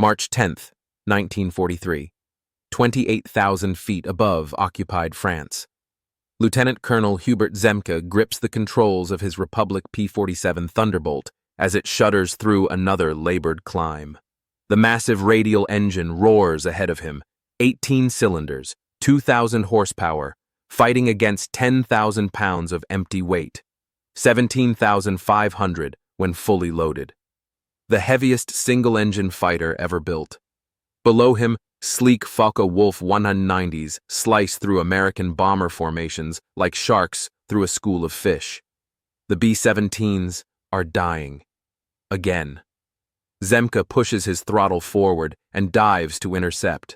March 10, 1943. 28,000 feet above occupied France. Lieutenant Colonel Hubert Zemke grips the controls of his Republic P-47 Thunderbolt as it shudders through another labored climb. The massive radial engine roars ahead of him, 18 cylinders, 2,000 horsepower, fighting against 10,000 pounds of empty weight, 17,500 when fully loaded. The heaviest single-engine fighter ever built. Below him, sleek Focke-Wulf 190s slice through American bomber formations like sharks through a school of fish. The B-17s are dying. Again. Zemke pushes his throttle forward and dives to intercept.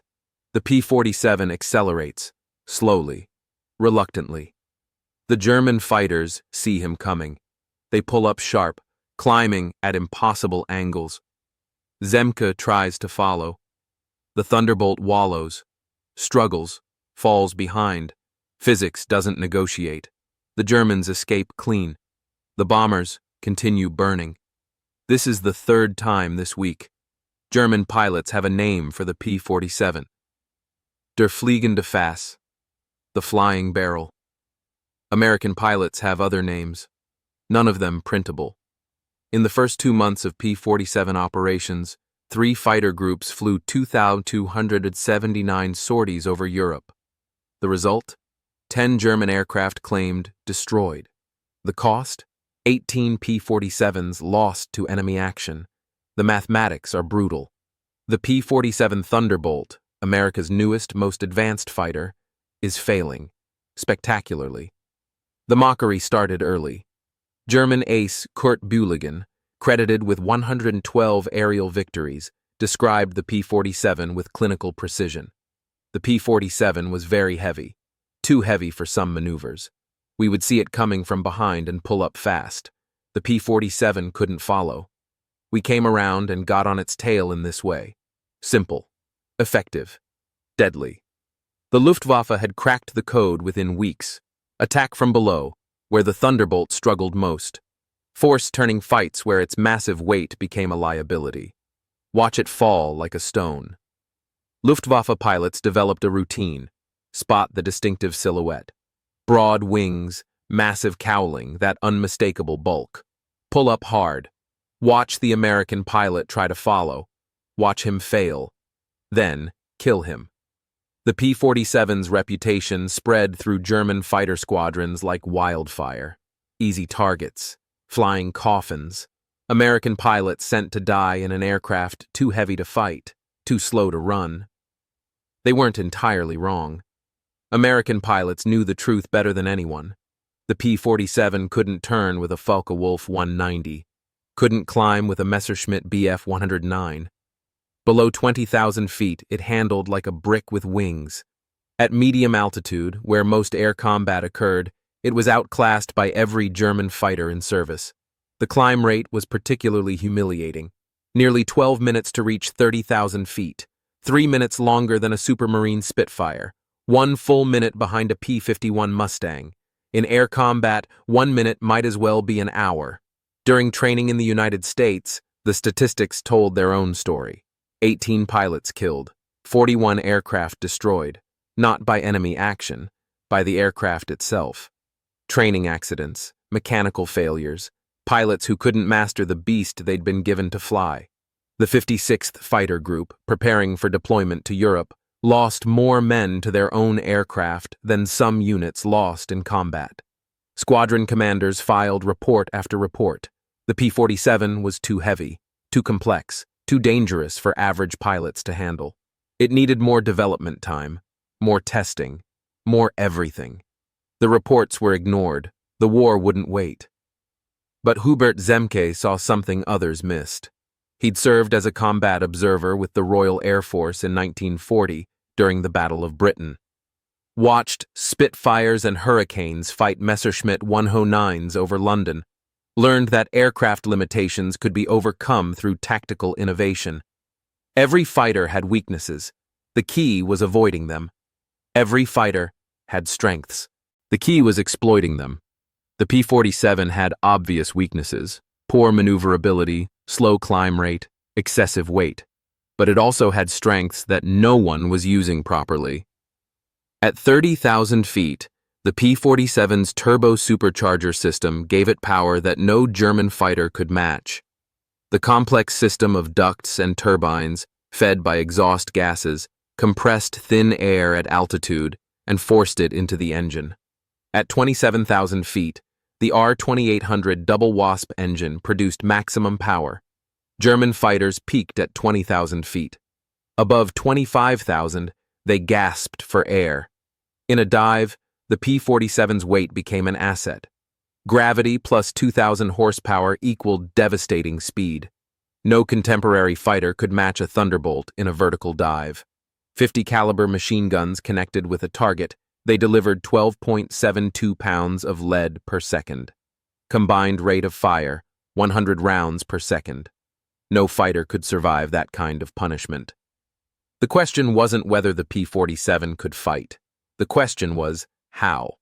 The P-47 accelerates, slowly, reluctantly. The German fighters see him coming. They pull up sharp, climbing at impossible angles. Zemke tries to follow. The Thunderbolt wallows, struggles, falls behind. Physics doesn't negotiate. The Germans escape clean. The bombers continue burning. This is the third time this week. German pilots have a name for the P-47. Der Fliegende Fass, the Flying Barrel. American pilots have other names, none of them printable. In the first 2 months of P-47 operations, 3 fighter groups flew 2,279 sorties over Europe. The result? 10 German aircraft claimed destroyed. The cost? 18 P-47s lost to enemy action. The mathematics are brutal. The P-47 Thunderbolt, America's newest, most advanced fighter, is failing, spectacularly. The mockery started early. German ace Kurt Bühligen, credited with 112 aerial victories, described the P-47 with clinical precision. The P-47 was very heavy, too heavy for some maneuvers. We would see it coming from behind and pull up fast. The P-47 couldn't follow. We came around and got on its tail in this way. Simple, effective, deadly. The Luftwaffe had cracked the code within weeks. Attack from below, where the Thunderbolt struggled most. Force turning fights where its massive weight became a liability. Watch it fall like a stone. Luftwaffe pilots developed a routine. Spot the distinctive silhouette. Broad wings, massive cowling, that unmistakable bulk. Pull up hard. Watch the American pilot try to follow. Watch him fail. Then, kill him. The P-47's reputation spread through German fighter squadrons like wildfire. Easy targets. Flying coffins. American pilots sent to die in an aircraft too heavy to fight, too slow to run. They weren't entirely wrong. American pilots knew the truth better than anyone. The P-47 couldn't turn with a Focke-Wulf 190, couldn't climb with a Messerschmitt Bf 109. Below 20,000 feet, it handled like a brick with wings. At medium altitude, where most air combat occurred, it was outclassed by every German fighter in service. The climb rate was particularly humiliating. Nearly 12 minutes to reach 30,000 feet, 3 minutes longer than a Supermarine Spitfire, 1 full minute behind a P-51 Mustang. In air combat, 1 minute might as well be an hour. During training in the United States, the statistics told their own story. 18 pilots killed, 41 aircraft destroyed, not by enemy action, by the aircraft itself. Training accidents, mechanical failures, pilots who couldn't master the beast they'd been given to fly. The 56th Fighter Group, preparing for deployment to Europe, lost more men to their own aircraft than some units lost in combat. Squadron commanders filed report after report. The P-47 was too heavy, too complex, too dangerous for average pilots to handle. It needed more development time, more testing, more everything. The reports were ignored. The war wouldn't wait. But Hubert Zemke saw something others missed. He'd served as a combat observer with the Royal Air Force in 1940 during the Battle of Britain. Watched Spitfires and Hurricanes fight Messerschmitt 109s over London. Learned that aircraft limitations could be overcome through tactical innovation. Every fighter had weaknesses. The key was avoiding them. Every fighter had strengths. The key was exploiting them. The P-47 had obvious weaknesses: poor maneuverability, slow climb rate, excessive weight. but it also had strengths that no one was using properly. At 30,000 feet, the P-47's turbo supercharger system gave it power that no German fighter could match. The complex system of ducts and turbines, fed by exhaust gases, compressed thin air at altitude and forced it into the engine. At 27,000 feet, the R-2800 double wasp engine produced maximum power. German fighters peaked at 20,000 feet. Above 25,000, they gasped for air. In a dive, the P-47's weight became an asset. Gravity plus 2,000 horsepower equaled devastating speed. No contemporary fighter could match a Thunderbolt in a vertical dive. 50 caliber machine guns connected with a target, they delivered 12.72 pounds of lead per second. Combined rate of fire, 100 rounds per second. No fighter could survive that kind of punishment. The question wasn't whether the P-47 could fight. The question was, how?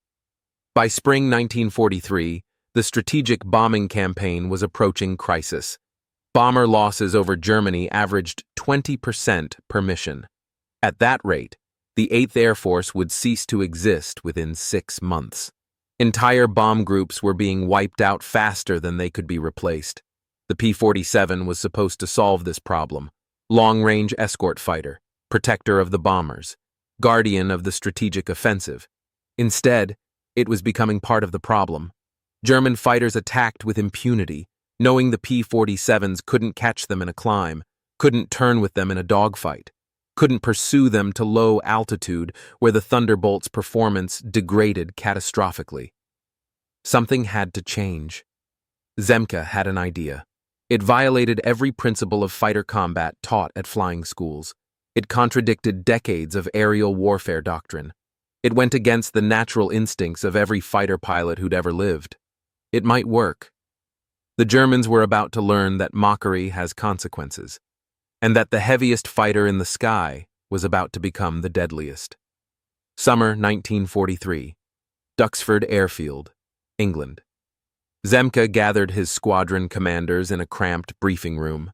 By spring 1943, the strategic bombing campaign was approaching crisis. Bomber losses over Germany averaged 20% per mission. At that rate, the 8th Air Force would cease to exist within 6 months. Entire bomb groups were being wiped out faster than they could be replaced. The P-47 was supposed to solve this problem. Long-range escort fighter, protector of the bombers, guardian of the strategic offensive. Instead, it was becoming part of the problem. German fighters attacked with impunity, knowing the P-47s couldn't catch them in a climb, couldn't turn with them in a dogfight, couldn't pursue them to low altitude where the Thunderbolt's performance degraded catastrophically. Something had to change. Zemke had an idea. It violated every principle of fighter combat taught at flying schools. It contradicted decades of aerial warfare doctrine. It went against the natural instincts of every fighter pilot who'd ever lived. It might work. The Germans were about to learn that mockery has consequences, and that the heaviest fighter in the sky was about to become the deadliest. Summer 1943, Duxford Airfield, England. Zemke gathered his squadron commanders in a cramped briefing room.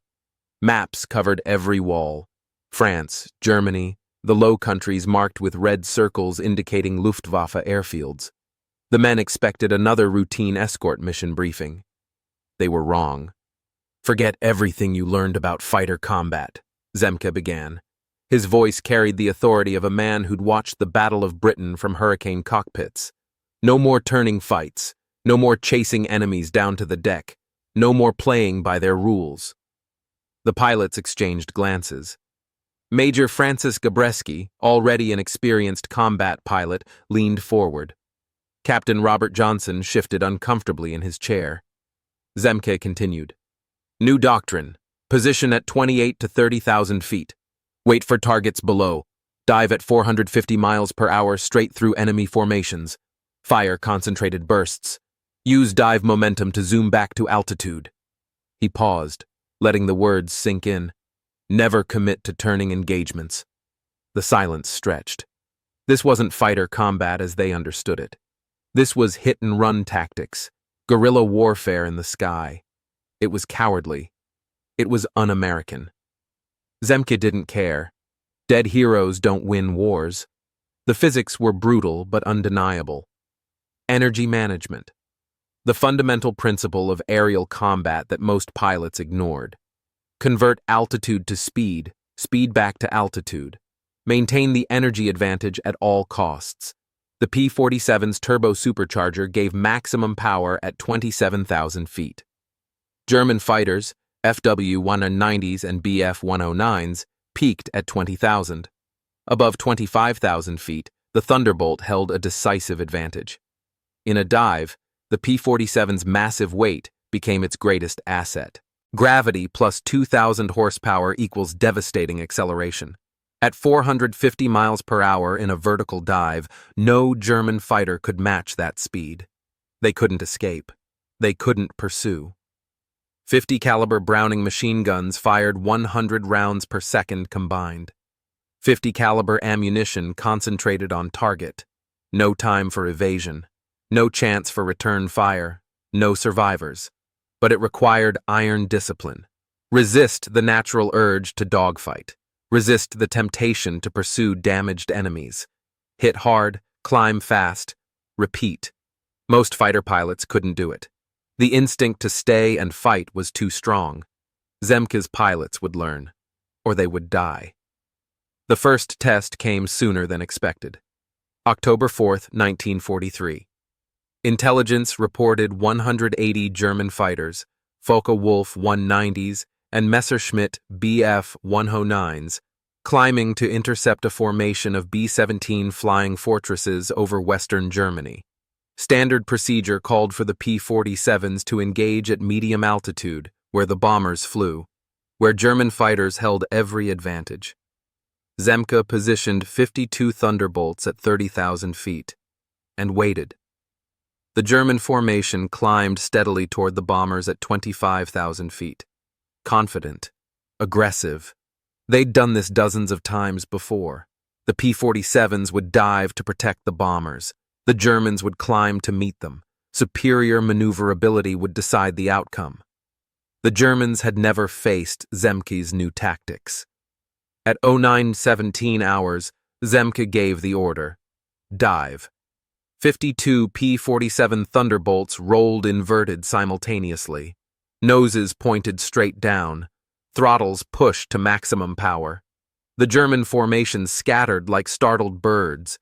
Maps covered every wall. France, Germany, the Low Countries marked with red circles indicating Luftwaffe airfields. The men expected another routine escort mission briefing. They were wrong. "Forget everything you learned about fighter combat," Zemke began. His voice carried the authority of a man who'd watched the Battle of Britain from hurricane cockpits. No more turning fights. No more chasing enemies down to the deck. No more playing by their rules. The pilots exchanged glances. Major Francis Gabreski, already an experienced combat pilot, leaned forward. Captain Robert Johnson shifted uncomfortably in his chair. Zemke continued. "New doctrine. Position at 28 to 30,000 feet. Wait for targets below. Dive at 450 miles per hour straight through enemy formations. Fire concentrated bursts. Use dive momentum to zoom back to altitude." He paused, letting the words sink in. Never commit to turning engagements. The silence stretched. This wasn't fighter combat as they understood it. This was hit-and-run tactics, guerrilla warfare in the sky. It was cowardly. It was un-American. Zemke didn't care. Dead heroes don't win wars. The physics were brutal but undeniable. Energy management. The fundamental principle of aerial combat that most pilots ignored. Convert altitude to speed, speed back to altitude. Maintain the energy advantage at all costs. The P-47's turbo supercharger gave maximum power at 27,000 feet. German fighters, FW-190s and Bf-109s, peaked at 20,000. Above 25,000 feet, the Thunderbolt held a decisive advantage. In a dive, the P-47's massive weight became its greatest asset. Gravity plus 2,000 horsepower equals devastating acceleration. At 450 miles per hour in a vertical dive, no German fighter could match that speed. They couldn't escape. They couldn't pursue. 50 caliber Browning machine guns fired 100 rounds per second combined. 50 caliber ammunition concentrated on target. No time for evasion. No chance for return fire. No survivors. But it required iron discipline. Resist the natural urge to dogfight. Resist the temptation to pursue damaged enemies. Hit hard, climb fast, repeat. Most fighter pilots couldn't do it. The instinct to stay and fight was too strong. Zemke's pilots would learn, or they would die. The first test came sooner than expected. October 4th, 1943. Intelligence reported 180 German fighters, Focke-Wulf 190s, and Messerschmitt Bf 109s, climbing to intercept a formation of B-17 flying fortresses over western Germany. Standard procedure called for the P-47s to engage at medium altitude, where the bombers flew, where German fighters held every advantage. Zemke positioned 52 Thunderbolts at 30,000 feet, and waited. The German formation climbed steadily toward the bombers at 25,000 feet. Confident, aggressive. They'd done this dozens of times before. The P-47s would dive to protect the bombers. The Germans would climb to meet them. Superior maneuverability would decide the outcome. The Germans had never faced Zemke's new tactics. At 09:17 hours, Zemke gave the order. Dive. 52 P-47 Thunderbolts rolled inverted simultaneously. Noses pointed straight down. Throttles pushed to maximum power. The German formation scattered like startled birds.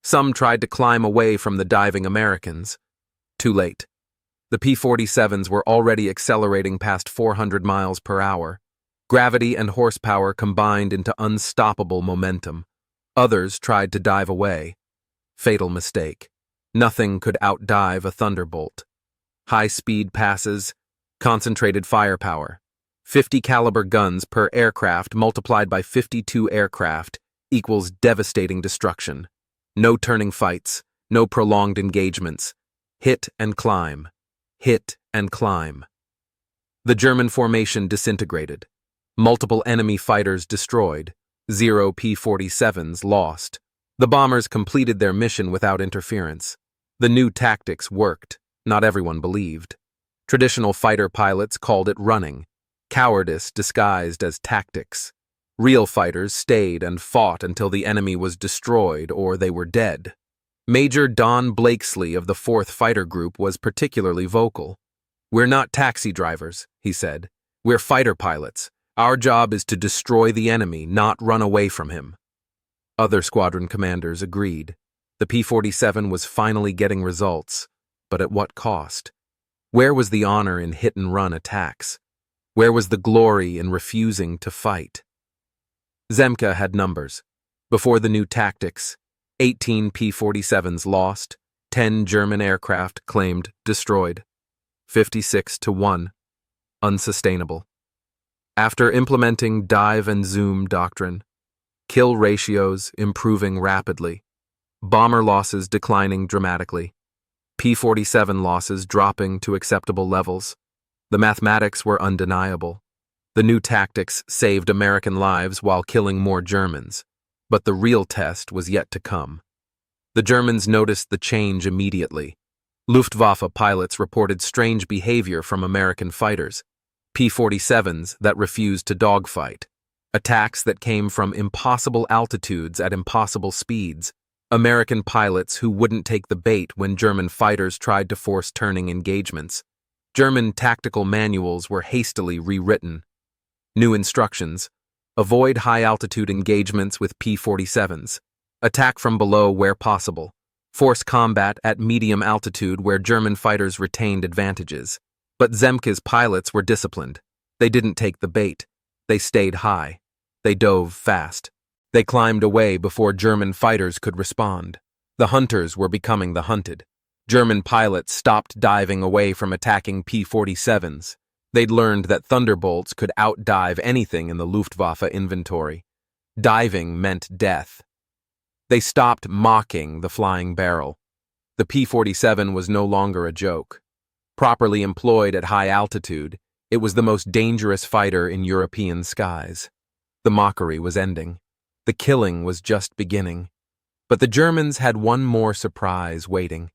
Some tried to climb away from the diving Americans. Too late. The P-47s were already accelerating past 400 miles per hour. Gravity and horsepower combined into unstoppable momentum. Others tried to dive away. Fatal mistake. Nothing could outdive a Thunderbolt. High-speed passes, concentrated firepower. 50 caliber guns per aircraft multiplied by 52 aircraft equals devastating destruction. No turning fights, no prolonged engagements. Hit and climb. Hit and climb. The German formation disintegrated. Multiple enemy fighters destroyed. 0 P-47s lost. The bombers completed their mission without interference. The new tactics worked. Not everyone believed. Traditional fighter pilots called it running. Cowardice disguised as tactics. Real fighters stayed and fought until the enemy was destroyed or they were dead. Major Don Blakesley of the 4th Fighter Group was particularly vocal. "We're not taxi drivers," he said. "We're fighter pilots. Our job is to destroy the enemy, not run away from him." Other squadron commanders agreed. The P-47 was finally getting results, but at what cost? Where was the honor in hit-and-run attacks? Where was the glory in refusing to fight? Zemke had numbers. Before the new tactics, 18 P-47s lost, 10 German aircraft claimed destroyed. 56-1. Unsustainable. After implementing dive and zoom doctrine, kill ratios improving rapidly, bomber losses declining dramatically, P-47 losses dropping to acceptable levels, the mathematics were undeniable. The new tactics saved American lives while killing more Germans, but the real test was yet to come. The Germans noticed the change immediately. Luftwaffe pilots reported strange behavior from American fighters, P-47s that refused to dogfight, attacks that came from impossible altitudes at impossible speeds, American pilots who wouldn't take the bait when German fighters tried to force turning engagements. German tactical manuals were hastily rewritten. New instructions: avoid high-altitude engagements with P-47s, attack from below where possible, force combat at medium altitude where German fighters retained advantages. But Zemke's pilots were disciplined. They didn't take the bait. They stayed high. They dove fast. They climbed away before German fighters could respond. The hunters were becoming the hunted. German pilots stopped diving away from attacking P-47s. They'd learned that Thunderbolts could outdive anything in the Luftwaffe inventory. Diving meant death. They stopped mocking the flying barrel. The P-47 was no longer a joke. Properly employed at high altitude, it was the most dangerous fighter in European skies. The mockery was ending. The killing was just beginning. But the Germans had one more surprise waiting.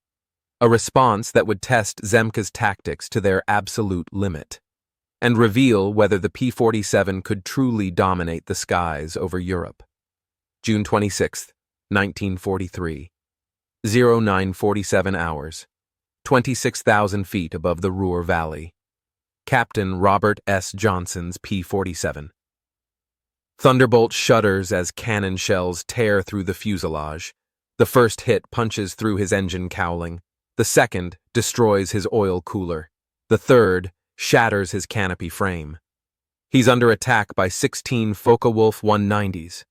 A response that would test Zemke's tactics to their absolute limit. and reveal whether the P-47 could truly dominate the skies over Europe. June 26, 1943. 0947 hours. 26,000 feet above the Ruhr Valley. Captain Robert S. Johnson's P-47. Thunderbolt shudders as cannon shells tear through the fuselage. The first hit punches through his engine cowling. The second destroys his oil cooler. The third shatters his canopy frame. He's under attack by 16 Focke-Wulf 190s.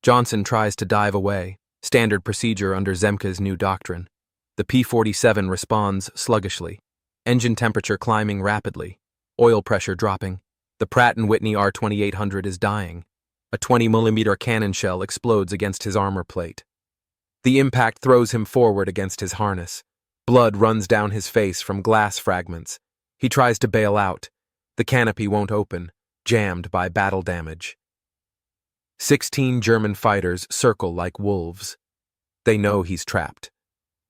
Johnson tries to dive away, standard procedure under Zemke's new doctrine. The P-47 responds sluggishly, engine temperature climbing rapidly, oil pressure dropping. The Pratt & Whitney R-2800 is dying. A 20mm cannon shell explodes against his armor plate. The impact throws him forward against his harness. Blood runs down his face from glass fragments. He tries to bail out. The canopy won't open, jammed by battle damage. 16 German fighters circle like wolves. They know he's trapped.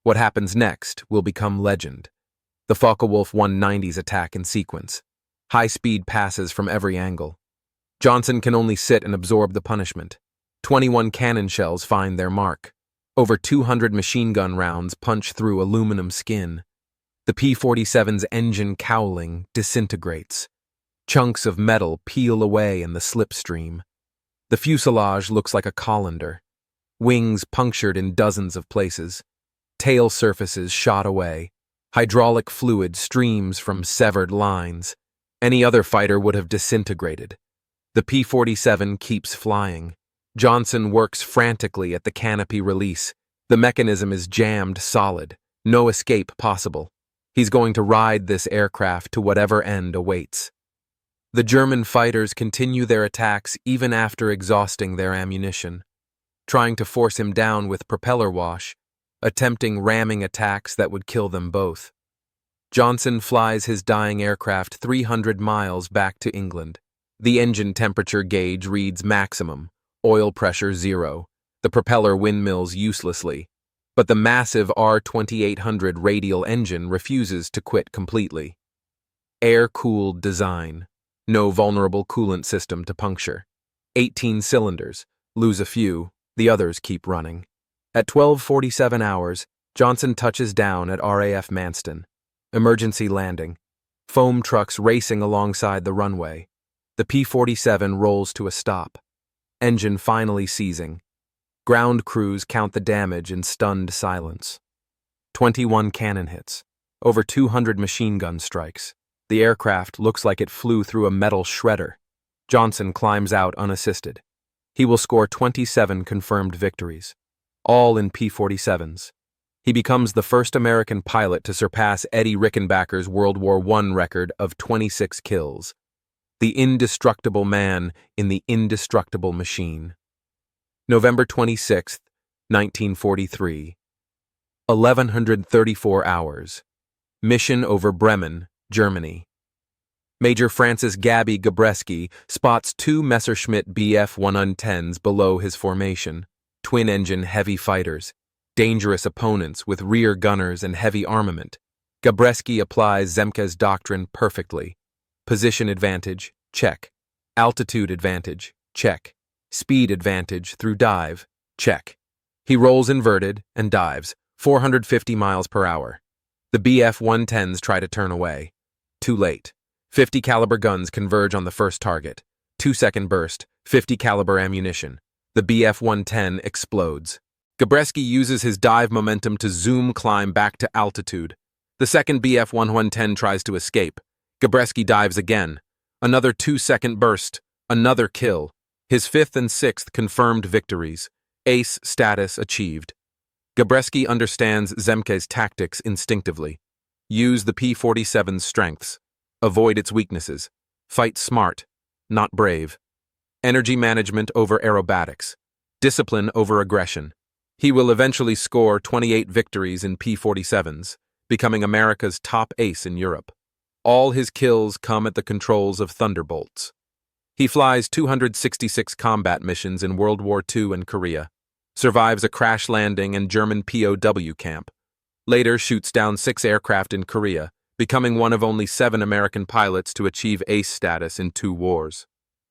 What happens next will become legend. The Focke-Wulf 190s attack in sequence. High-speed passes from every angle. Johnson can only sit and absorb the punishment. 21 cannon shells find their mark. Over 200 machine gun rounds punch through aluminum skin. The P-47's engine cowling disintegrates. Chunks of metal peel away in the slipstream. The fuselage looks like a colander. Wings punctured in dozens of places. Tail surfaces shot away. Hydraulic fluid streams from severed lines. Any other fighter would have disintegrated. The P-47 keeps flying. Johnson works frantically at the canopy release. The mechanism is jammed solid. No escape possible. He's going to ride this aircraft to whatever end awaits. The German fighters continue their attacks even after exhausting their ammunition, trying to force him down with propeller wash, attempting ramming attacks that would kill them both. Johnson flies his dying aircraft 300 miles back to England. The engine temperature gauge reads maximum, oil pressure 0. The propeller windmills uselessly, but the massive R-2800 radial engine refuses to quit completely. Air-cooled design. No vulnerable coolant system to puncture. 18 cylinders. Lose a few, the others keep running. At 12:47 hours, Johnson touches down at RAF Manston. Emergency landing. Foam trucks racing alongside the runway. The P-47 rolls to a stop. Engine finally seizing. Ground crews count the damage in stunned silence. 21 cannon hits. Over 200 machine gun strikes. The aircraft looks like it flew through a metal shredder. Johnson climbs out unassisted. He will score 27 confirmed victories, all in P-47s. He becomes the first American pilot to surpass Eddie Rickenbacker's World War I record of 26 kills. The indestructible man in the indestructible machine. November 26, 1943. 1134 hours. Mission over Bremen, Germany. Major Francis Gabby Gabreski spots 2 Messerschmitt Bf-110s below his formation, twin-engine heavy fighters, dangerous opponents with rear gunners and heavy armament. Gabreski applies Zemke's doctrine perfectly. Position advantage, check. Altitude advantage, check. Speed advantage through dive, check. He rolls inverted and dives, 450 miles per hour. The Bf-110s try to turn away. Too late. 50 caliber guns converge on the first target. 2-second burst, 50 caliber ammunition. The Bf-110 explodes. Gabreski uses his dive momentum to zoom climb back to altitude. The second Bf-110 tries to escape. Gabreski dives again. Another 2-second burst. Another kill. His 5th and 6th confirmed victories. Ace status achieved. Gabreski understands Zemke's tactics instinctively. Use the P-47's strengths. Avoid its weaknesses. Fight smart, not brave. Energy management over aerobatics. Discipline over aggression. He will eventually score 28 victories in P-47s, becoming America's top ace in Europe. All his kills come at the controls of Thunderbolts. He flies 266 combat missions in World War II and Korea, survives a crash landing and German POW camp, later shoots down 6 aircraft in Korea, becoming one of only 7 American pilots to achieve ace status in 2 wars.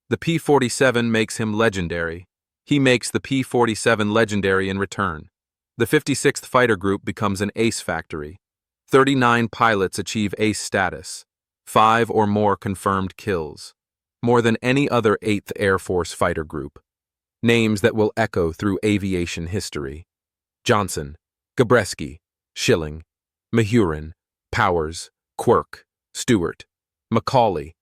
The P-47 makes him legendary. He makes the P-47 legendary in return. The 56th Fighter Group becomes an ace factory. 39 pilots achieve ace status. 5 or more confirmed kills. More than any other 8th Air Force Fighter Group. Names that will echo through aviation history. Johnson, Gabreski, Schilling, Mahurin, Powers, Quirk, Stewart, Macaulay,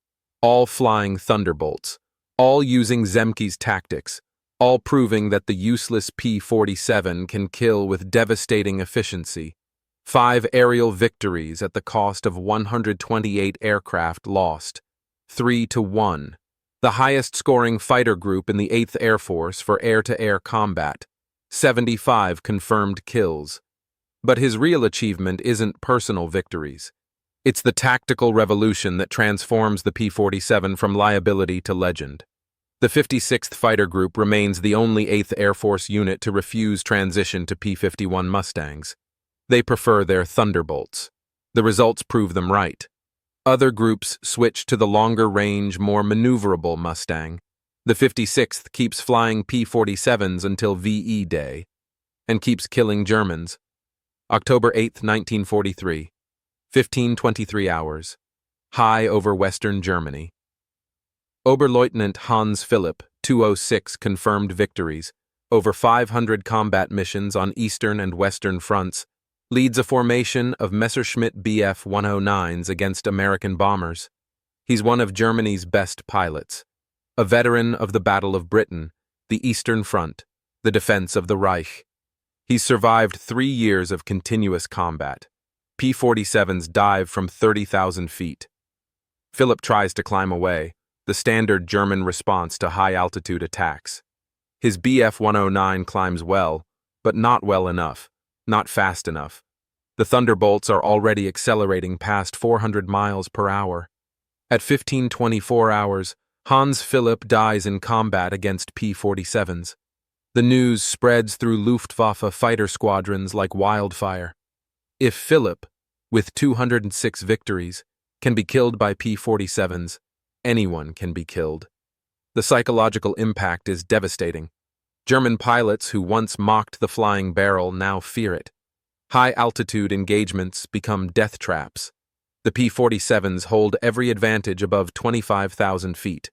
all flying Thunderbolts, all using Zemke's tactics, all proving that the useless P-47 can kill with devastating efficiency. 5 aerial victories at the cost of 128 aircraft lost. 3-1. The highest-scoring fighter group in the 8th Air Force for air-to-air combat. 75 confirmed kills. But his real achievement isn't personal victories. It's the tactical revolution that transforms the P-47 from liability to legend. The 56th Fighter Group remains the only 8th Air Force unit to refuse transition to P-51 Mustangs. They prefer their Thunderbolts. The results prove them right. Other groups switch to the longer-range, more maneuverable Mustang. The 56th keeps flying P-47s until VE Day, and keeps killing Germans. October 8, 1943. 15:23 hours. High over Western Germany. Oberleutnant Hans Philipp, 206 confirmed victories, over 500 combat missions on Eastern and Western fronts, leads a formation of Messerschmitt Bf-109s against American bombers. He's one of Germany's best pilots. A veteran of the Battle of Britain, the Eastern Front, the defense of the Reich. He's survived 3 years of continuous combat. P-47s dive from 30,000 feet. Philipp tries to climb away, the standard German response to high-altitude attacks. His Bf-109 climbs well, but not well enough, not fast enough. The Thunderbolts are already accelerating past 400 miles per hour. At 15:24 hours, Hans Philipp dies in combat against P-47s. The news spreads through Luftwaffe fighter squadrons like wildfire. If Philipp, with 206 victories, can be killed by P-47s, anyone can be killed. The psychological impact is devastating. German pilots who once mocked the flying barrel now fear it. High-altitude engagements become death traps. The P-47s hold every advantage above 25,000 feet.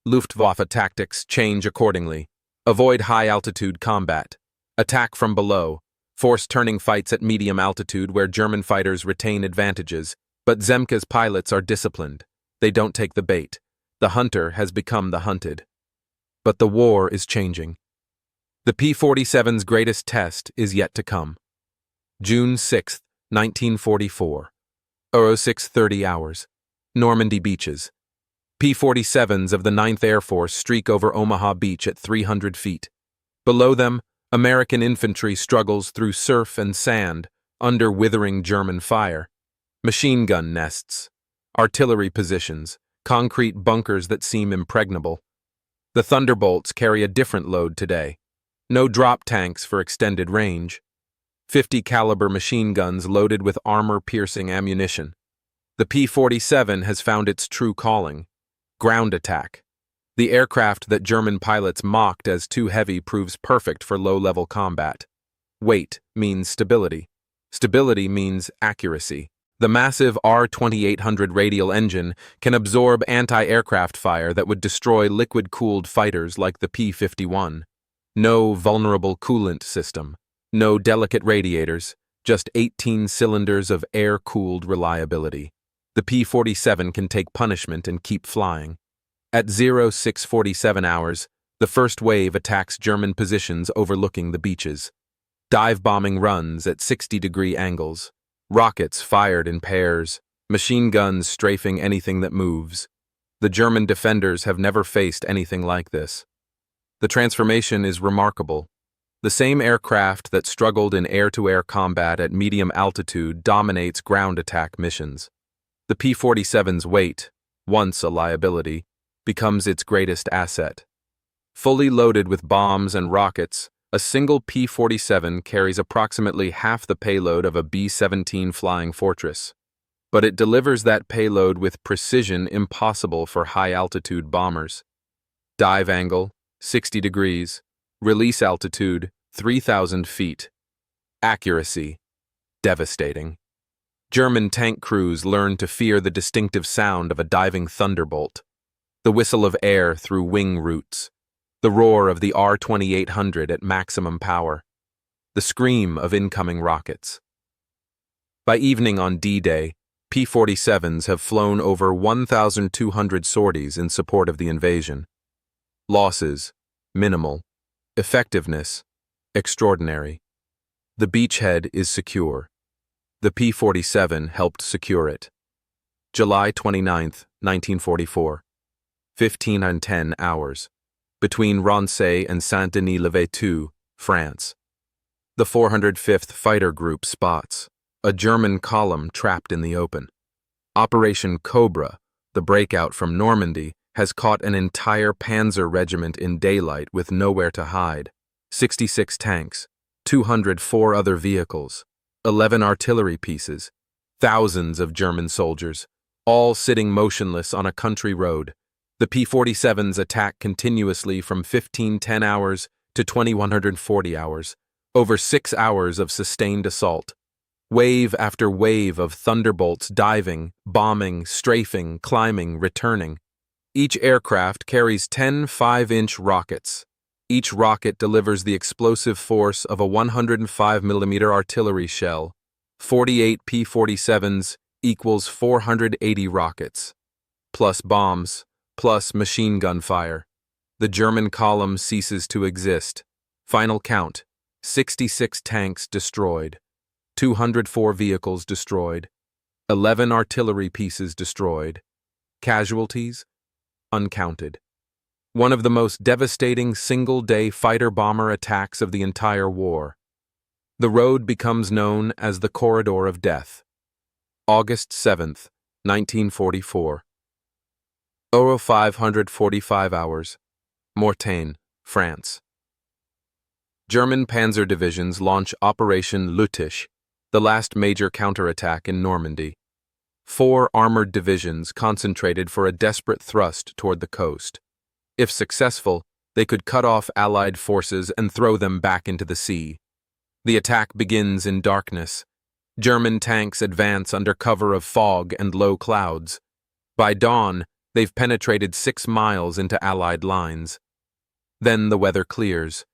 Luftwaffe tactics change accordingly. Avoid high-altitude combat. Attack from below. Force turning fights at medium altitude where German fighters retain advantages. But Zemke's pilots are disciplined. They don't take the bait. The hunter has become the hunted. But the war is changing. The P-47's greatest test is yet to come. June 6, 1944. 06:30 hours. Normandy beaches. P-47s of the 9th Air Force streak over Omaha Beach at 300 feet. Below them, American infantry struggles through surf and sand under withering German fire. Machine gun nests, artillery positions, concrete bunkers that seem impregnable. The Thunderbolts carry a different load today. No drop tanks for extended range. 50 caliber machine guns loaded with armor-piercing ammunition. The P-47 has found its true calling. Ground attack. The aircraft that German pilots mocked as too heavy proves perfect for low-level combat. Weight means stability. Stability means accuracy. The massive R-2800 radial engine can absorb anti-aircraft fire that would destroy liquid-cooled fighters like the P-51. No vulnerable coolant system. No delicate radiators. Just 18 cylinders of air-cooled reliability. The P-47 can take punishment and keep flying. At 06:47 hours, the first wave attacks German positions overlooking the beaches. Dive-bombing runs at 60-degree angles. Rockets fired in pairs. Machine guns strafing anything that moves. The German defenders have never faced anything like this. The transformation is remarkable. The same aircraft that struggled in air-to-air combat at medium altitude dominates ground attack missions. The P-47's weight, once a liability, becomes its greatest asset. Fully loaded with bombs and rockets, a single P-47 carries approximately half the payload of a B-17 Flying Fortress. but it delivers that payload with precision impossible for high-altitude bombers. Dive angle, 60 degrees. Release altitude, 3,000 feet. Accuracy, devastating. German tank crews learned to fear the distinctive sound of a diving Thunderbolt, the whistle of air through wing roots, the roar of the R-2800 at maximum power, the scream of incoming rockets. By evening on D-Day, P-47s have flown over 1,200 sorties in support of the invasion. Losses, minimal. Effectiveness, extraordinary. The beachhead is secure. The P-47 helped secure it. July 29, 1944. 15:10 hours. Between Rancé and Saint-Denis-le-Vieux, France. The 405th Fighter Group spots a German column trapped in the open. Operation Cobra, the breakout from Normandy, has caught an entire panzer regiment in daylight with nowhere to hide. 66 tanks, 204 other vehicles, 11 artillery pieces, thousands of German soldiers, all sitting motionless on a country road. The P-47s attack continuously from 1510 hours to 2140 hours, over 6 hours of sustained assault. Wave after wave of Thunderbolts diving, bombing, strafing, climbing, returning. Each aircraft carries 10 5-inch rockets. Each rocket delivers the explosive force of a 105mm artillery shell. 48 P-47s equals 480 rockets. Plus bombs, plus machine gun fire. The German column ceases to exist. Final count, 66 tanks destroyed. 204 vehicles destroyed, 11 artillery pieces destroyed, casualties uncounted. One of the most devastating single-day fighter-bomber attacks of the entire war. The road becomes known as the Corridor of Death. August 7th, 1944. 545 hours. Mortagne, France. German panzer divisions launch Operation Lüttich, the last major counterattack in Normandy. 4 armored divisions concentrated for a desperate thrust toward the coast. If successful, they could cut off Allied forces and throw them back into the sea. The attack begins in darkness. German tanks advance under cover of fog and low clouds. By dawn, they've penetrated 6 miles into Allied lines. Then the weather clears.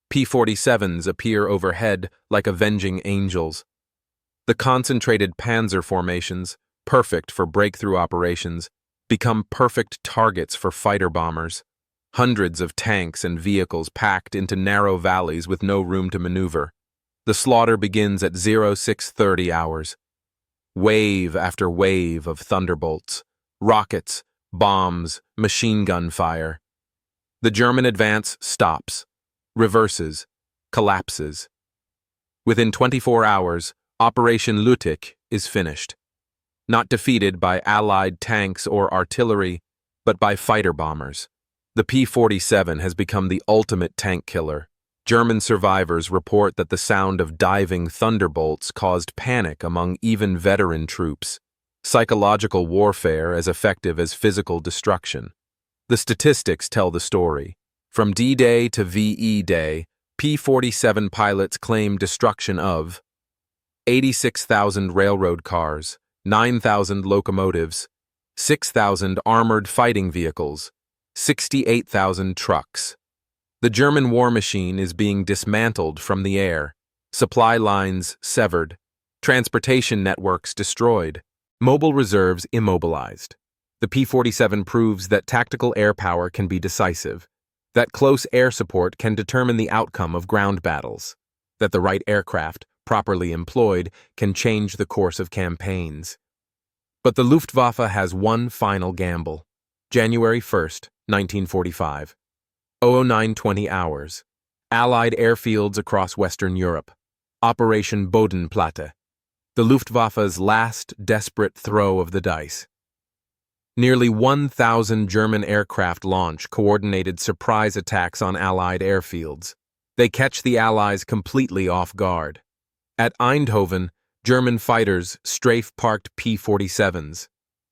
P-47s appear overhead like avenging angels. The concentrated panzer formations, perfect for breakthrough operations, become perfect targets for fighter bombers. Hundreds of tanks and vehicles packed into narrow valleys with no room to maneuver. The slaughter begins at 0630 hours. Wave after wave of Thunderbolts, rockets, bombs, machine gun fire. The German advance stops, reverses, collapses. Within 24 hours, Operation Lüttich is finished. Not defeated by Allied tanks or artillery, but by fighter bombers. The P-47 has become the ultimate tank killer. German survivors report that the sound of diving Thunderbolts caused panic among even veteran troops. Psychological warfare as effective as physical destruction. The statistics tell the story. From D-Day to VE Day, P-47 pilots claim destruction of 86,000 railroad cars, 9,000 locomotives, 6,000 armored fighting vehicles, 68,000 trucks. The German war machine is being dismantled from the air, supply lines severed, transportation networks destroyed, mobile reserves immobilized. The P-47 proves that tactical air power can be decisive, that close air support can determine the outcome of ground battles, that the right aircraft, properly employed, can change the course of campaigns. But the Luftwaffe has one final gamble. January 1st, 1945. 0920 hours. Allied airfields across Western Europe. Operation Bodenplatte. The Luftwaffe's last desperate throw of the dice. Nearly 1,000 German aircraft launch coordinated surprise attacks on Allied airfields. They catch the Allies completely off guard. At Eindhoven, German fighters strafe-parked P-47s.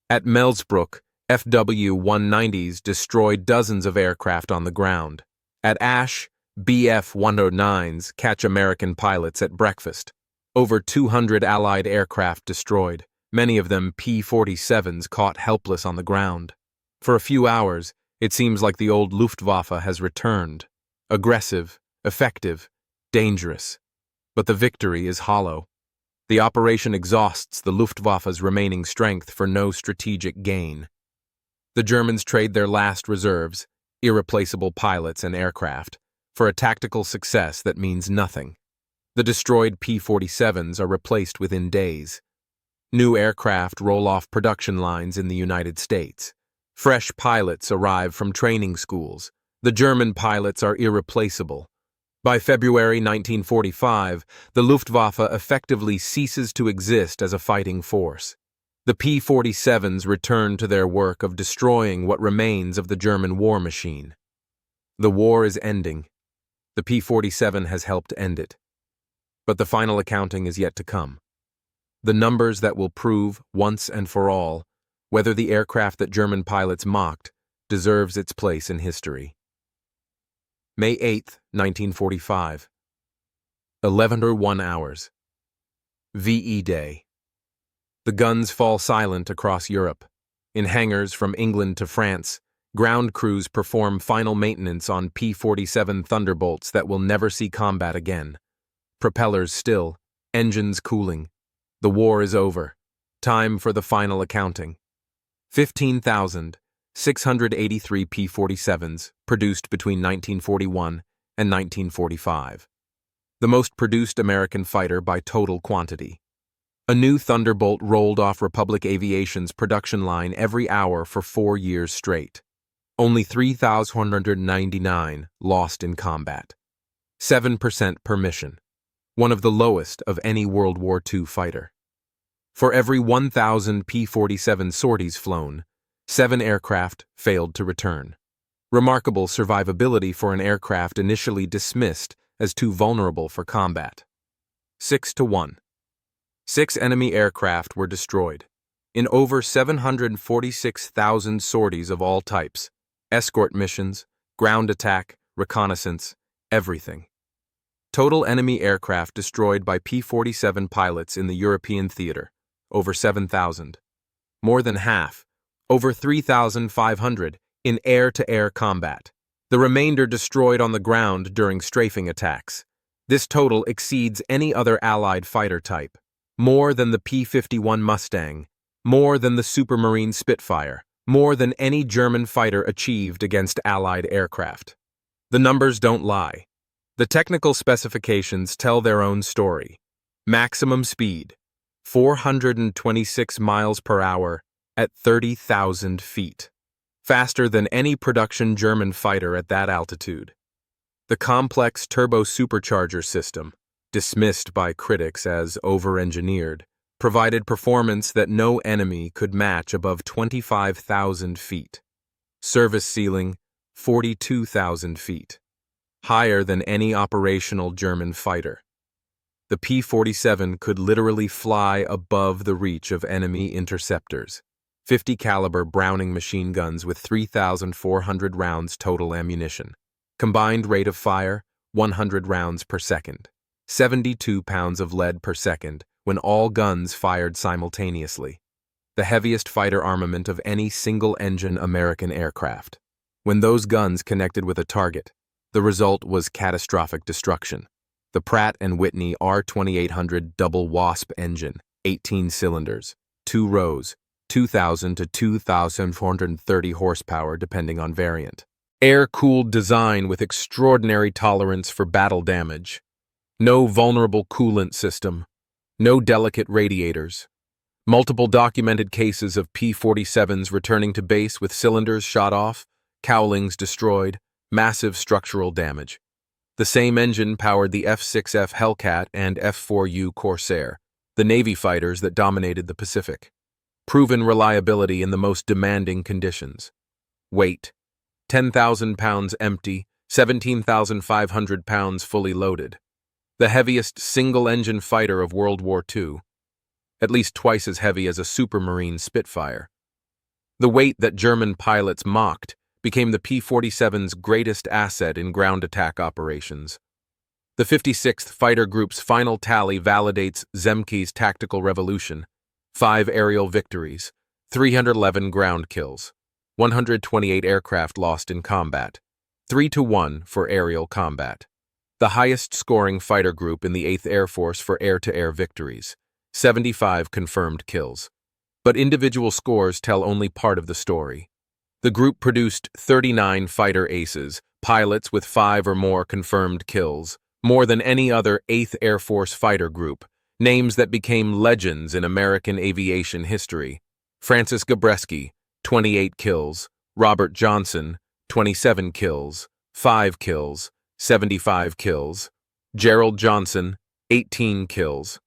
At Melsbrook, FW-190s destroyed dozens of aircraft on the ground. At Ash, Bf-109s catch American pilots at breakfast. Over 200 Allied aircraft destroyed, many of them P-47s caught helpless on the ground. For a few hours, it seems like the old Luftwaffe has returned. Aggressive, effective, dangerous. But the victory is hollow. The operation exhausts the Luftwaffe's remaining strength for no strategic gain. The Germans trade their last reserves, irreplaceable pilots and aircraft, for a tactical success that means nothing. The destroyed P-47s are replaced within days. New aircraft roll off production lines in the United States. Fresh pilots arrive from training schools. The German pilots are irreplaceable. By February 1945, the Luftwaffe effectively ceases to exist as a fighting force. The P-47s return to their work of destroying what remains of the German war machine. The war is ending. The P-47 has helped end it. But the final accounting is yet to come. The numbers that will prove, once and for all, whether the aircraft that German pilots mocked deserves its place in history. May 8, 1945. 11:01 hours. VE Day. The guns fall silent across Europe. In hangars from England to France, ground crews perform final maintenance on P-47 Thunderbolts that will never see combat again. Propellers still, engines cooling. The war is over. Time for the final accounting. 15,683 P-47s produced between 1941 and 1945. The most produced American fighter by total quantity. A new Thunderbolt rolled off Republic Aviation's production line every hour for 4 years straight. Only 3,199 lost in combat. 7% per mission. One of the lowest of any World War II fighter. For every 1,000 P-47 sorties flown, 7 aircraft failed to return. Remarkable survivability for an aircraft initially dismissed as too vulnerable for combat. 6-1. 6 enemy aircraft were destroyed. In over 746,000 sorties of all types. Escort missions, ground attack, reconnaissance, everything. Total enemy aircraft destroyed by P-47 pilots in the European theater, over 7,000. More than half, over 3,500, in air-to-air combat. The remainder destroyed on the ground during strafing attacks. This total exceeds any other Allied fighter type. More than the P-51 Mustang, more than the Supermarine Spitfire, more than any German fighter achieved against Allied aircraft. The numbers don't lie. The technical specifications tell their own story. Maximum speed, 426 miles per hour at 30,000 feet. Faster than any production German fighter at that altitude. The complex turbo-supercharger system, dismissed by critics as over-engineered, provided performance that no enemy could match above 25,000 feet. Service ceiling, 42,000 feet. Higher than any operational German fighter. The P-47 could literally fly above the reach of enemy interceptors. 50 caliber Browning machine guns with 3,400 rounds total ammunition. Combined rate of fire, 100 rounds per second. 72 pounds of lead per second when all guns fired simultaneously. The heaviest fighter armament of any single-engine American aircraft. When those guns connected with a target, the result was catastrophic destruction. The Pratt & Whitney R2800 double Wasp engine, 18 cylinders, 2 rows, 2,000 to 2,430 horsepower depending on variant. Air-cooled design with extraordinary tolerance for battle damage. No vulnerable coolant system. No delicate radiators. Multiple documented cases of P-47s returning to base with cylinders shot off, cowlings destroyed, massive structural damage. The same engine powered the F-6F Hellcat and F-4U Corsair, the Navy fighters that dominated the Pacific. Proven reliability in the most demanding conditions. Weight, 10,000 pounds empty, 17,500 pounds fully loaded. The heaviest single-engine fighter of World War II, at least twice as heavy as a Supermarine Spitfire. The weight that German pilots mocked became the P-47's greatest asset in ground attack operations. The 56th Fighter Group's final tally validates Zemke's tactical revolution: 5 aerial victories, 311 ground kills, 128 aircraft lost in combat, 3-1 for aerial combat. The highest-scoring fighter group in the 8th Air Force for air-to-air victories, 75 confirmed kills. But individual scores tell only part of the story. The group produced 39 fighter aces, pilots with 5 or more confirmed kills, more than any other 8th Air Force fighter group, names that became legends in American aviation history. Francis Gabreski, 28 kills, Robert Johnson, 27 kills, 5 kills, 75 kills, Gerald Johnson, 18 kills,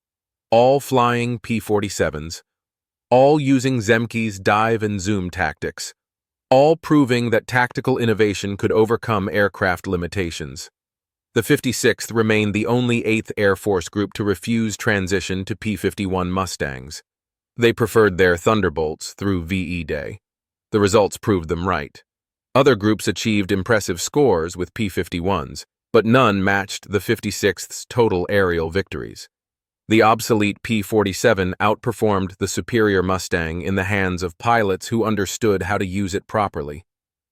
all flying P-47s, all using Zemke's dive and zoom tactics, all proving that tactical innovation could overcome aircraft limitations. The 56th remained the only 8th Air Force group to refuse transition to P-51 Mustangs. They preferred their Thunderbolts through VE Day. The results proved them right. Other groups achieved impressive scores with P-51s, but none matched the 56th's total aerial victories. The obsolete P-47 outperformed the superior Mustang in the hands of pilots who understood how to use it properly.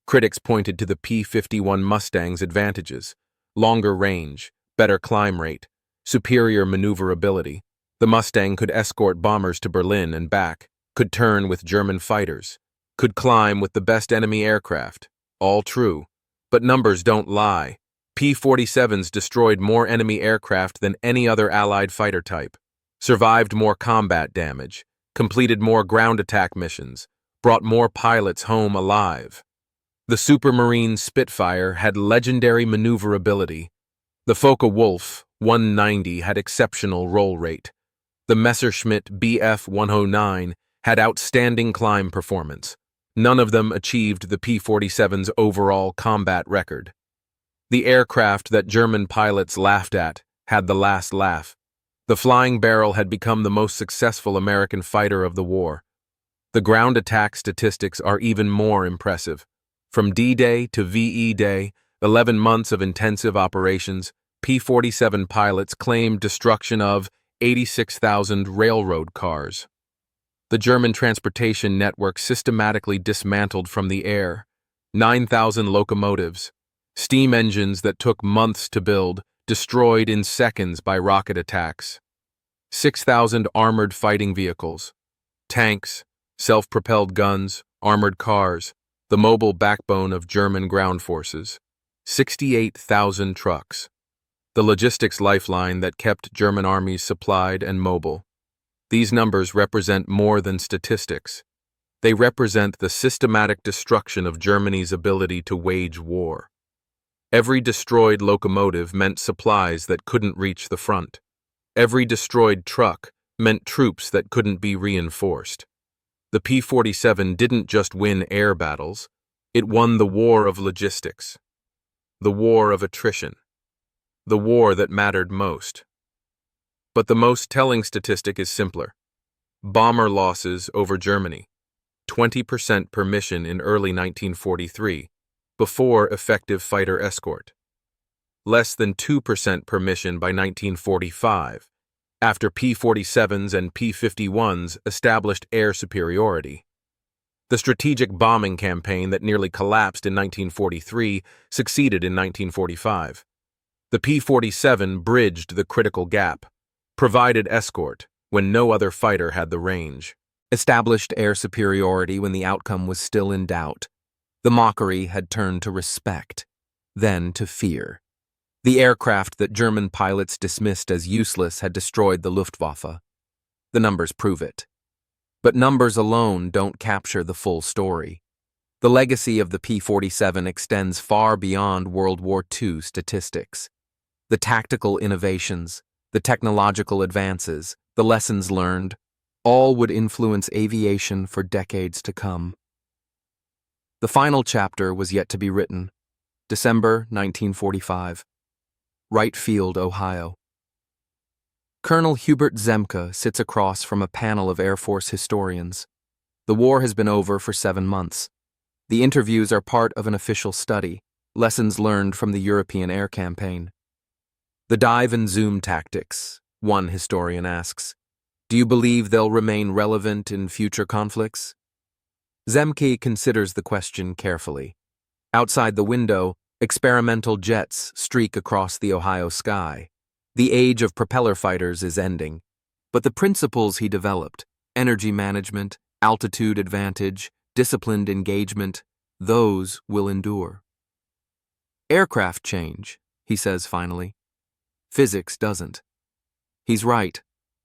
Critics pointed to the P-51 Mustang's advantages: longer range, better climb rate, superior maneuverability. The Mustang could escort bombers to Berlin and back, could turn with German fighters, could climb with the best enemy aircraft. All true. But numbers don't lie. P-47s destroyed more enemy aircraft than any other Allied fighter type, survived more combat damage, completed more ground attack missions, brought more pilots home alive. The Supermarine Spitfire had legendary maneuverability. The Focke-Wulf 190 had exceptional roll rate. The Messerschmitt Bf 109 had outstanding climb performance. None of them achieved the P-47's overall combat record. The aircraft that German pilots laughed at had the last laugh. The Flying Barrel had become the most successful American fighter of the war. The ground attack statistics are even more impressive. From D-Day to VE Day, 11 months of intensive operations, P-47 pilots claimed destruction of 86,000 railroad cars. The German transportation network systematically dismantled from the air. 9,000 locomotives, steam engines that took months to build, destroyed in seconds by rocket attacks. 6,000 armored fighting vehicles, tanks, self-propelled guns, armored cars, the mobile backbone of German ground forces. 68,000 trucks, the logistics lifeline that kept German armies supplied and mobile. These numbers represent more than statistics. They represent the systematic destruction of Germany's ability to wage war. Every destroyed locomotive meant supplies that couldn't reach the front. Every destroyed truck meant troops that couldn't be reinforced. The P-47 didn't just win air battles, it won the war of logistics, the war of attrition, the war that mattered most. But the most telling statistic is simpler. Bomber losses over Germany, 20% per mission in early 1943, before effective fighter escort. Less than 2% per mission by 1945, after P-47s and P-51s established air superiority. The strategic bombing campaign that nearly collapsed in 1943 succeeded in 1945. The P-47 bridged the critical gap, provided escort when no other fighter had the range, established air superiority when the outcome was still in doubt. The mockery had turned to respect, then to fear. The aircraft that German pilots dismissed as useless had destroyed the Luftwaffe. The numbers prove it. But numbers alone don't capture the full story. The legacy of the P-47 extends far beyond World War II statistics. The tactical innovations, the technological advances, the lessons learned, all would influence aviation for decades to come. The final chapter was yet to be written. December 1945. Wright Field, Ohio. Colonel Hubert Zemke sits across from a panel of Air Force historians. The war has been over for 7 months. The interviews are part of an official study, lessons learned from the European air campaign. The dive and zoom tactics, one historian asks. Do you believe they'll remain relevant in future conflicts? Zemke considers the question carefully. Outside the window, experimental jets streak across the Ohio sky. The age of propeller fighters is ending. But the principles he developed, energy management, altitude advantage, disciplined engagement, those will endure. Aircraft change, he says finally. Physics doesn't. He's right.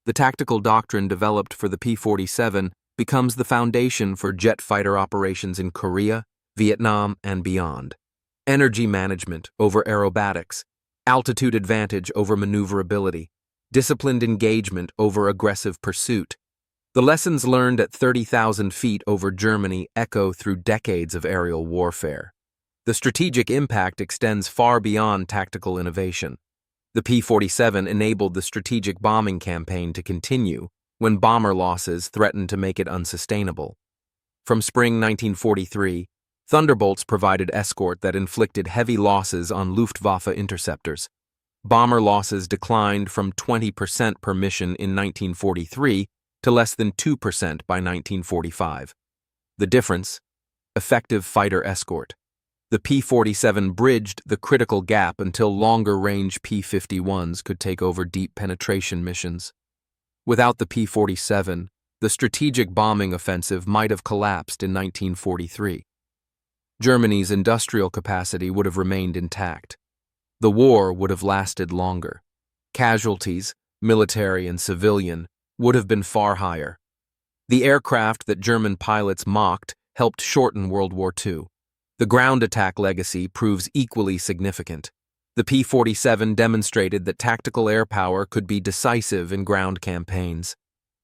The tactical doctrine developed for the P-47 becomes the foundation for jet fighter operations in Korea, Vietnam, and beyond. Energy management over aerobatics, altitude advantage over maneuverability, disciplined engagement over aggressive pursuit. The lessons learned at 30,000 feet over Germany echo through decades of aerial warfare. The strategic impact extends far beyond tactical innovation. The P-47 enabled the strategic bombing campaign to continue when bomber losses threatened to make it unsustainable. From spring 1943, Thunderbolts provided escort that inflicted heavy losses on Luftwaffe interceptors. Bomber losses declined from 20% per mission in 1943 to less than 2% by 1945. The difference? Effective fighter escort. The P-47 bridged the critical gap until longer-range P-51s could take over deep penetration missions. Without the P-47, the strategic bombing offensive might have collapsed in 1943. Germany's industrial capacity would have remained intact. The war would have lasted longer. Casualties, military and civilian, would have been far higher. The aircraft that German pilots mocked helped shorten World War II. The ground attack legacy proves equally significant. The P-47 demonstrated that tactical air power could be decisive in ground campaigns,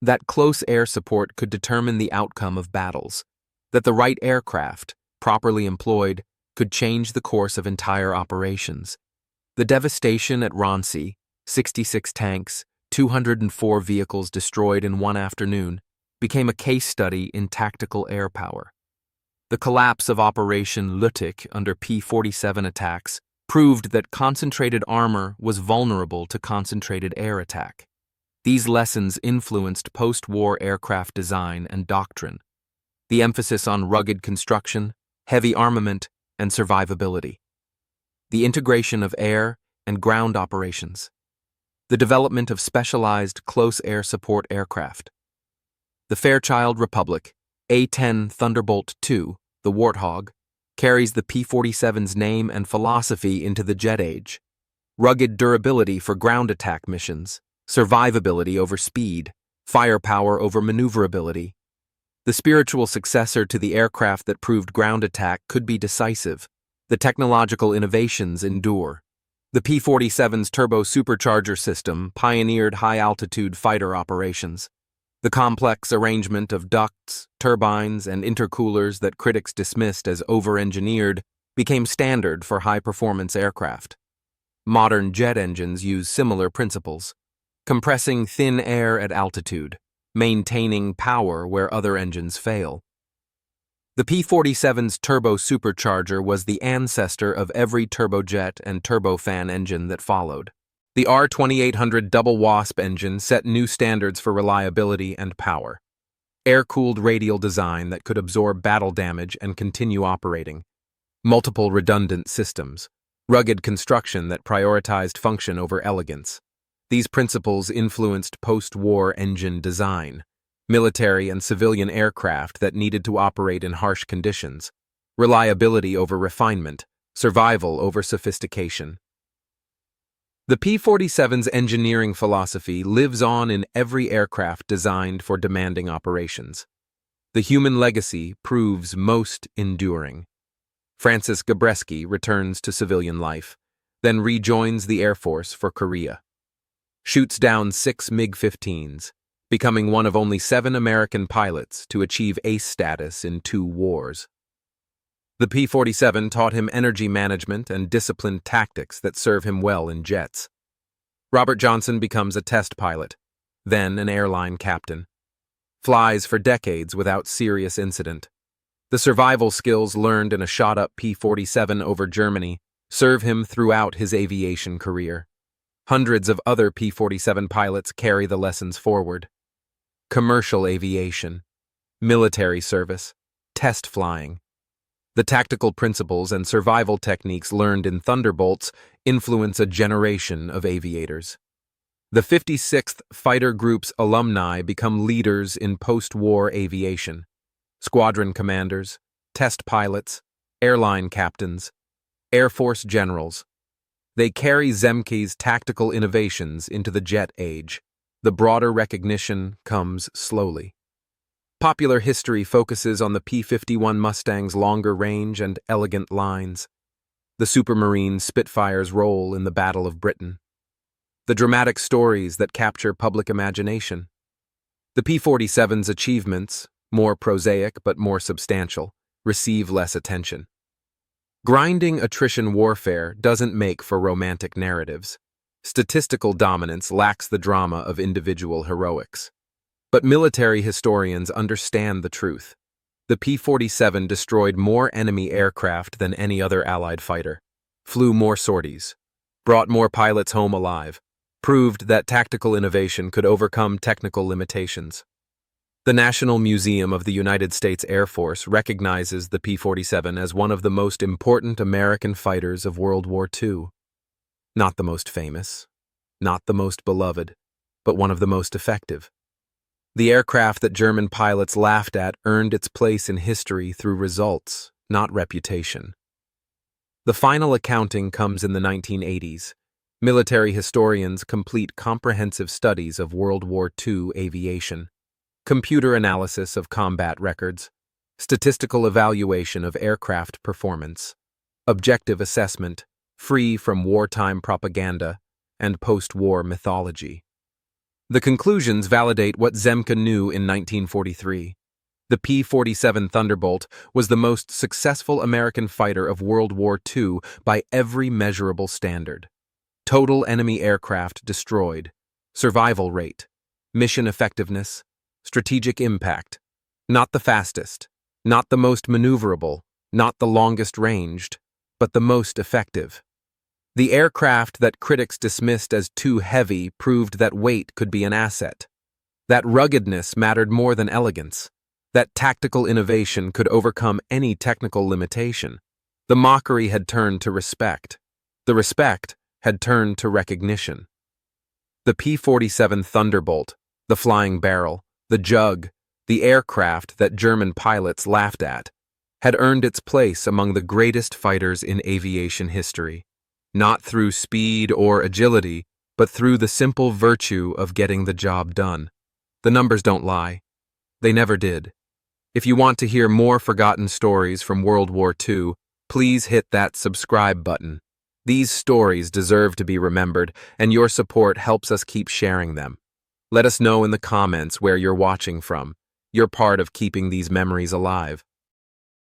that close air support could determine the outcome of battles, that the right aircraft, properly employed, could change the course of entire operations. The devastation at Rancy, 66 tanks, 204 vehicles destroyed in one afternoon, became a case study in tactical air power. The collapse of Operation Lüttich under P-47 attacks proved that concentrated armor was vulnerable to concentrated air attack. These lessons influenced post-war aircraft design and doctrine. The emphasis on rugged construction, heavy armament, and survivability. The integration of air and ground operations. The development of specialized close air support aircraft. The Fairchild Republic A-10 Thunderbolt II, the Warthog, carries the P-47's name and philosophy into the jet age. Rugged durability for ground attack missions, survivability over speed, firepower over maneuverability. The spiritual successor to the aircraft that proved ground attack could be decisive. The technological innovations endure. The P-47's turbo supercharger system pioneered high-altitude fighter operations. The complex arrangement of ducts, turbines, and intercoolers that critics dismissed as over-engineered became standard for high-performance aircraft. Modern jet engines use similar principles, compressing thin air at altitude, maintaining power where other engines fail. The P-47's turbo supercharger was the ancestor of every turbojet and turbofan engine that followed. The R2800 double WASP engine set new standards for reliability and power. Air-cooled radial design that could absorb battle damage and continue operating. Multiple redundant systems. Rugged construction that prioritized function over elegance. These principles influenced post-war engine design. Military and civilian aircraft that needed to operate in harsh conditions. Reliability over refinement. Survival over sophistication. The P-47's engineering philosophy lives on in every aircraft designed for demanding operations. The human legacy proves most enduring. Francis Gabreski returns to civilian life, then rejoins the Air Force for Korea. Shoots down 6 MiG-15s, becoming one of only 7 American pilots to achieve ace status in 2 wars. The P-47 taught him energy management and disciplined tactics that serve him well in jets. Robert Johnson becomes a test pilot, then an airline captain. Flies for decades without serious incident. The survival skills learned in a shot-up P-47 over Germany serve him throughout his aviation career. Hundreds of other P-47 pilots carry the lessons forward. Commercial aviation, military service, test flying. The tactical principles and survival techniques learned in Thunderbolts influence a generation of aviators. The 56th Fighter Group's alumni become leaders in post-war aviation. Squadron commanders, test pilots, airline captains, Air Force generals. They carry Zemke's tactical innovations into the jet age. The broader recognition comes slowly. Popular history focuses on the P-51 Mustang's longer range and elegant lines, the Supermarine Spitfire's role in the Battle of Britain, the dramatic stories that capture public imagination. The P-47's achievements, more prosaic but more substantial, receive less attention. Grinding attrition warfare doesn't make for romantic narratives. Statistical dominance lacks the drama of individual heroics. But military historians understand the truth. The P-47 destroyed more enemy aircraft than any other Allied fighter, flew more sorties, brought more pilots home alive, proved that tactical innovation could overcome technical limitations. The National Museum of the United States Air Force recognizes the P-47 as one of the most important American fighters of World War II. Not the most famous, not the most beloved, but one of the most effective. The aircraft that German pilots laughed at earned its place in history through results, not reputation. The final accounting comes in the 1980s. Military historians complete comprehensive studies of World War II aviation, computer analysis of combat records, statistical evaluation of aircraft performance, objective assessment, free from wartime propaganda and post-war mythology. The conclusions validate what Zemke knew in 1943. The P-47 Thunderbolt was the most successful American fighter of World War II by every measurable standard. Total enemy aircraft destroyed, survival rate, mission effectiveness, strategic impact. Not the fastest, not the most maneuverable, not the longest ranged, but the most effective. The aircraft that critics dismissed as too heavy proved that weight could be an asset. That ruggedness mattered more than elegance. That tactical innovation could overcome any technical limitation. The mockery had turned to respect. The respect had turned to recognition. The P-47 Thunderbolt, the flying barrel, the jug, the aircraft that German pilots laughed at, had earned its place among the greatest fighters in aviation history. Not through speed or agility, but through the simple virtue of getting the job done. The numbers don't lie. They never did. If you want to hear more forgotten stories from World War II, please hit that subscribe button. These stories deserve to be remembered, and your support helps us keep sharing them. Let us know in the comments where you're watching from. You're part of keeping these memories alive.